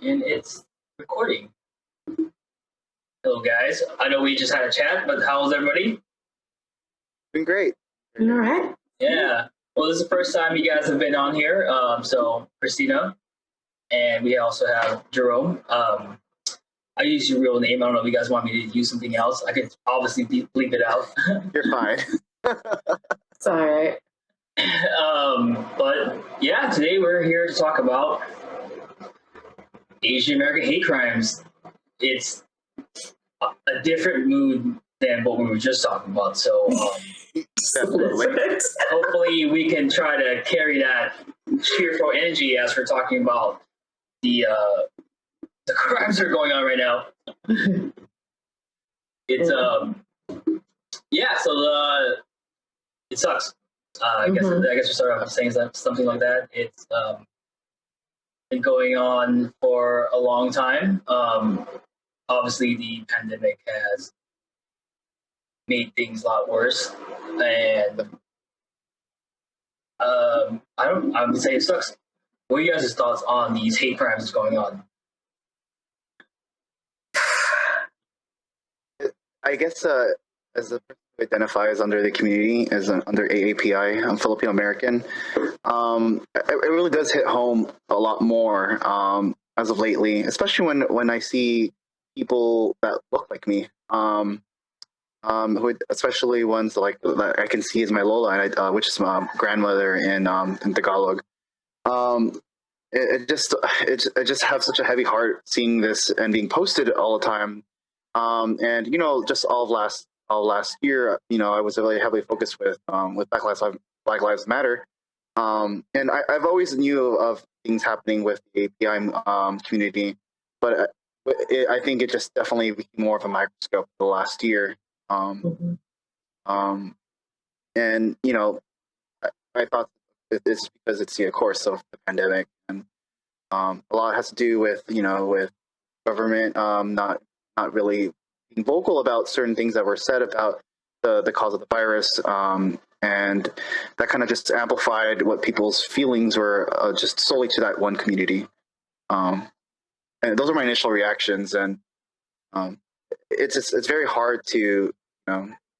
And it's recording. Hello, guys. I know we just had a chat, but how's everybody? Doing great. All right. Yeah. Well, this is the first time you guys have been on here. So Christina, and we also have Jerome. I use your real name. I don't know if you guys want me to use something else. I could obviously bleep it out. You're fine. It's all right. But yeah, today we're here to talk about Asian American hate crimes. It's a different mood than what we were just talking about. So hopefully we can try to carry that cheerful energy as we're talking about the crimes that are going on right now. It's yeah. So it sucks. I guess we start off saying something like that. It's been going on for a long time. Obviously, the pandemic has made things a lot worse, and I would say it sucks. What are you guys' thoughts on these hate crimes that's going on? I guess as a person who identifies under the community as under AAPI, I'm Filipino American. It really does hit home a lot more as of lately, especially when I see people that look like me, who especially ones like that I can see as my Lola, and which is my grandmother in Tagalog. It just have such a heavy heart seeing this and being posted all the time. And just all of last year, I was really heavily focused with Black Lives Matter. And I've always knew of things happening with the API community, but I think it just definitely became more of a microscope the last year. And I thought it's because it's of course of the pandemic, and a lot has to do with with government not really being vocal about certain things that were said about the cause of the virus, and that kind of just amplified what people's feelings were just solely to that one community. And those are my initial reactions, and it's very hard to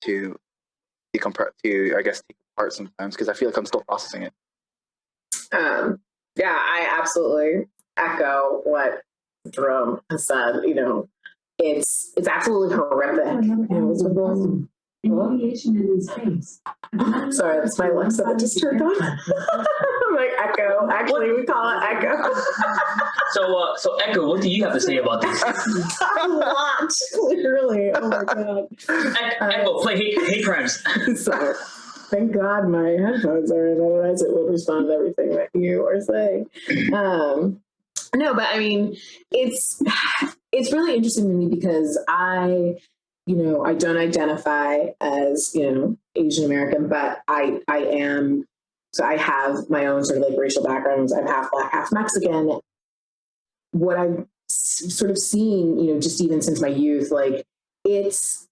decompress, I guess, take apart sometimes, because I feel like I'm still processing it. Yeah, I absolutely echo what Jerome has said. It's absolutely horrific. Radiation in space. Sorry, that's my Alexa that just turned on. I'm like, Echo. Actually, we call it Echo. So Echo, what do you have to say about this? A lot, clearly. Oh my god. Echo, play hate crimes. So, thank God my headphones are in, otherwise it would respond to everything that you are saying. No, but I mean, it's really interesting to me because I don't identify as, Asian American, but I am, so I have my own sort of like racial backgrounds. I'm half Black, half Mexican. What I've sort of seen, just even since my youth, like it's,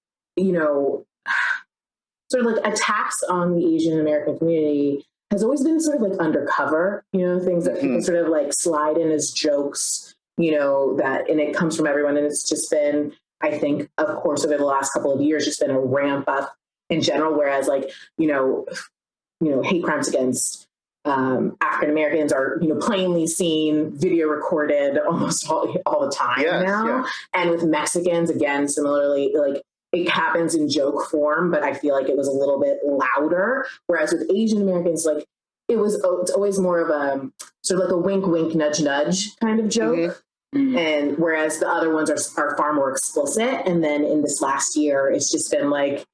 sort of like attacks on the Asian American community has always been sort of like undercover, things that people sort of like slide in as jokes, and it comes from everyone. And it's just been, I think, of course, over the last couple of years, just been a ramp up in general. Whereas like, hate crimes against African Americans are, plainly seen, video recorded almost all the time now. Yeah. And with Mexicans, again, similarly, like it happens in joke form, but I feel like it was a little bit louder. Whereas with Asian Americans, like it's always more of a sort of like a wink, wink, nudge, nudge kind of joke. Mm-hmm. And whereas the other ones are far more explicit. And then in this last year, it's just been like,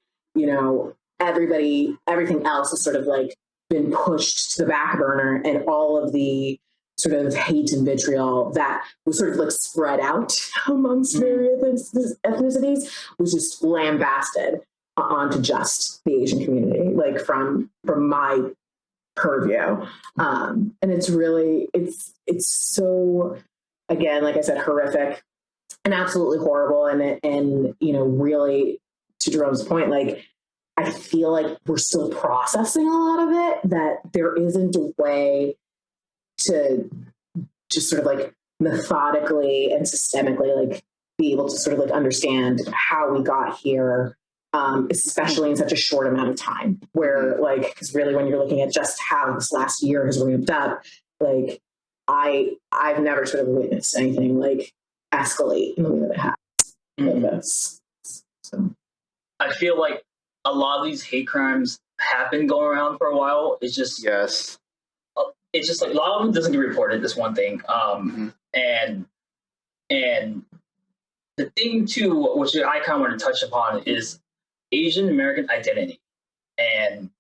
everything else has sort of like been pushed to the back burner, and all of the sort of hate and vitriol that was sort of like spread out amongst various ethnicities was just lambasted onto just the Asian community, like from my purview. And it's really, it's so, again, like I said, horrific and absolutely horrible. And really, to Jerome's point, like, I feel like we're still processing a lot of it, that there isn't a way to just sort of like methodically and systemically like be able to sort of like understand how we got here, especially in such a short amount of time. Where like, because really, when you're looking at just how this last year has ramped up, like I've never sort of witnessed anything like escalate in the way that it has like this. So I feel like a lot of these hate crimes have been going around for a while. It's just Yes. It's just like a lot of them doesn't get reported. This one thing, and the thing too, which I kind of want to touch upon, is Asian American identity. And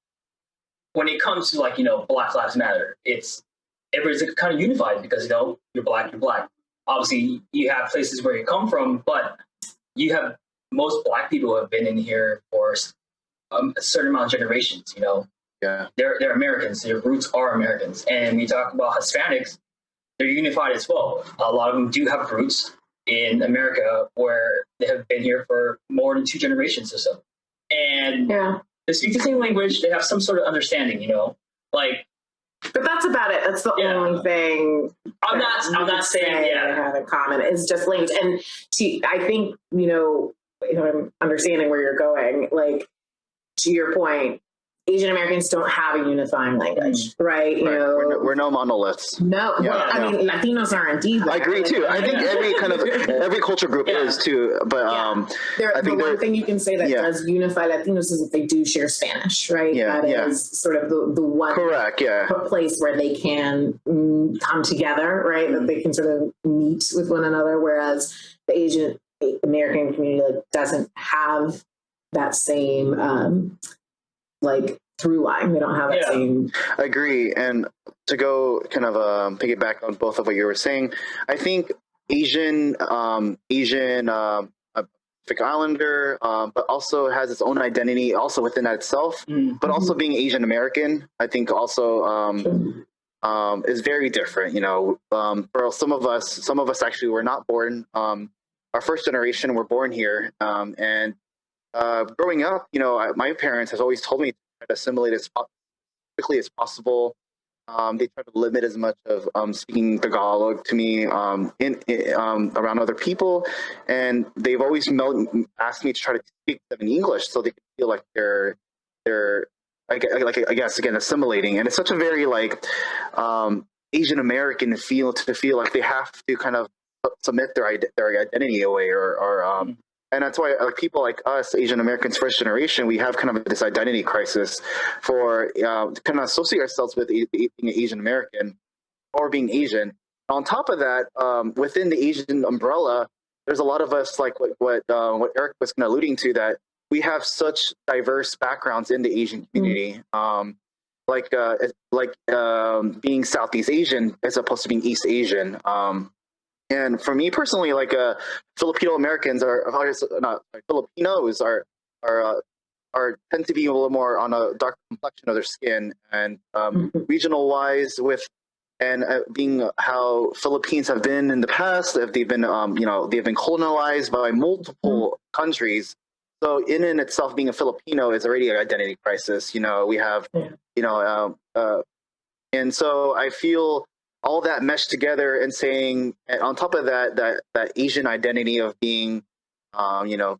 when it comes to like Black Lives Matter, everybody's kind of unified because you're black, you're black. Obviously, you have places where you come from, but you have most Black people have been in here for a certain amount of generations. Yeah. They're Americans. Their roots are Americans. And we talk about Hispanics, they're unified as well. A lot of them do have roots in America where they have been here for more than 2 generations or so. And they speak the same language. They have some sort of understanding, like. But that's about it. That's the only thing. I'm not saying they have in common. It's just linked. And I think, if I'm understanding where you're going, like to your point, Asian Americans don't have a unifying language, right? We're no monoliths. No, I mean, Latinos aren't either. I agree too. I think every culture group is too. But I think the one thing you can say that does unify Latinos is that they do share Spanish, right? That is sort of the one place where they can come together, right? That they can sort of meet with one another, whereas the Asian American community doesn't have that same like through line. They don't have that same. I agree. And to go kind of piggyback on both of what you were saying, I think Asian Pacific Islander, but also has its own identity also within that itself. But also being Asian American, I think also is very different. For some of us actually were not born. Our first generation were born here, and growing up, my parents have always told me to try to assimilate as quickly as possible. They try to limit as much of speaking Tagalog to me around other people, and they've always asked me to try to speak to them in English so they can feel like they're I guess again assimilating. And it's such a very Asian American feel to feel like they have to kind of submit their identity away or and that's why people like us, Asian Americans, first generation, we have kind of this identity crisis for to kind of associate ourselves with being Asian American or being Asian. On top of that, within the Asian umbrella, there's a lot of us, like what Eric was kind of alluding to, that we have such diverse backgrounds in the Asian community. Being Southeast Asian as opposed to being East Asian. And for me personally, Filipino Americans Filipinos are tend to be a little more on a dark complexion of their skin, and regional wise being how Philippines have been in the past, they've been colonized by multiple countries. So in itself, being a Filipino is already an identity crisis. We have and so I feel all that meshed together and saying, and on top of that Asian identity of being,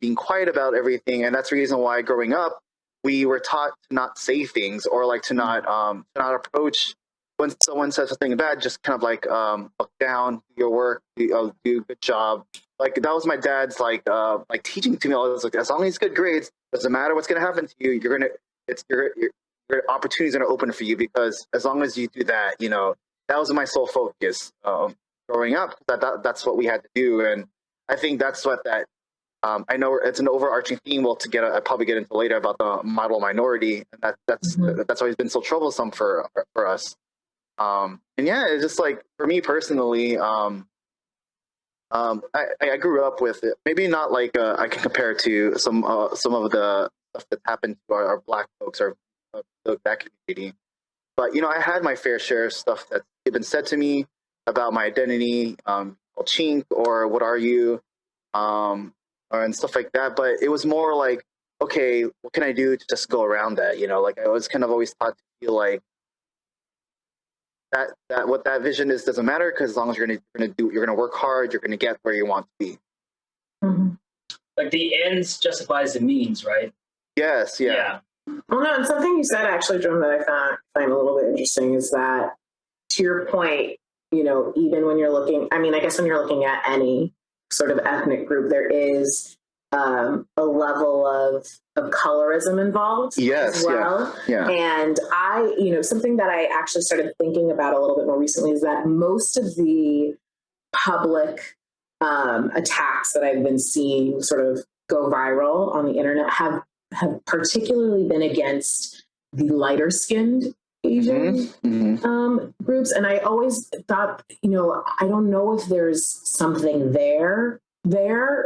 being quiet about everything. And that's the reason why growing up, we were taught to not say things or to not approach when someone says something bad, just kind of look down, do your work, do a good job. That was my dad's teaching to me all this. As long as it's good grades, doesn't matter what's going to happen to you. Your opportunities are going to open for you, because as long as you do that, that was my sole focus growing up. That's what we had to do, and I think that's what that. I know it's an overarching theme. I'll probably get into later about the model minority, and that's always been so troublesome for us. And it's just for me personally, I grew up with it. Maybe not I can compare it to some of the stuff that happened to our Black folks or that community. But I had my fair share of stuff that's been said to me about my identity, chink or what are you, and stuff like that. But it was more okay, what can I do to just go around that? I was kind of always taught to feel that what that vision is doesn't matter, because as long as you're gonna work hard, you're gonna get where you want to be. Mhm. Like the ends justifies the means, right? Yes, yeah. Well, no, and something you said actually, Jerome, that I find a little bit interesting is that, to your point, even when you're looking, I mean, I guess when you're looking at any sort of ethnic group, there is a level of colorism involved as well. Yeah. And something that I actually started thinking about a little bit more recently is that most of the public attacks that I've been seeing sort of go viral on the internet have particularly been against the lighter skinned Asian groups. And I always thought, I don't know if there's something there,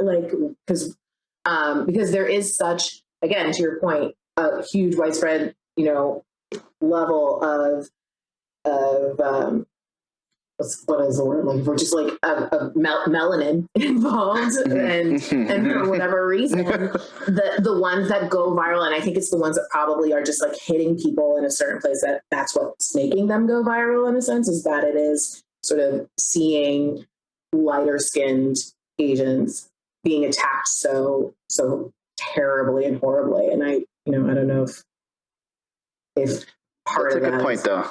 like, because there is such, again, to your point, a huge widespread, level of what is the word? Like, we're just like a melanin involved, and for whatever reason, the ones that go viral, and I think it's the ones that probably are just like hitting people in a certain place, that's what's making them go viral in a sense, is that it is sort of seeing lighter skinned Asians being attacked so terribly and horribly. And I don't know if part That's of a good that point, though.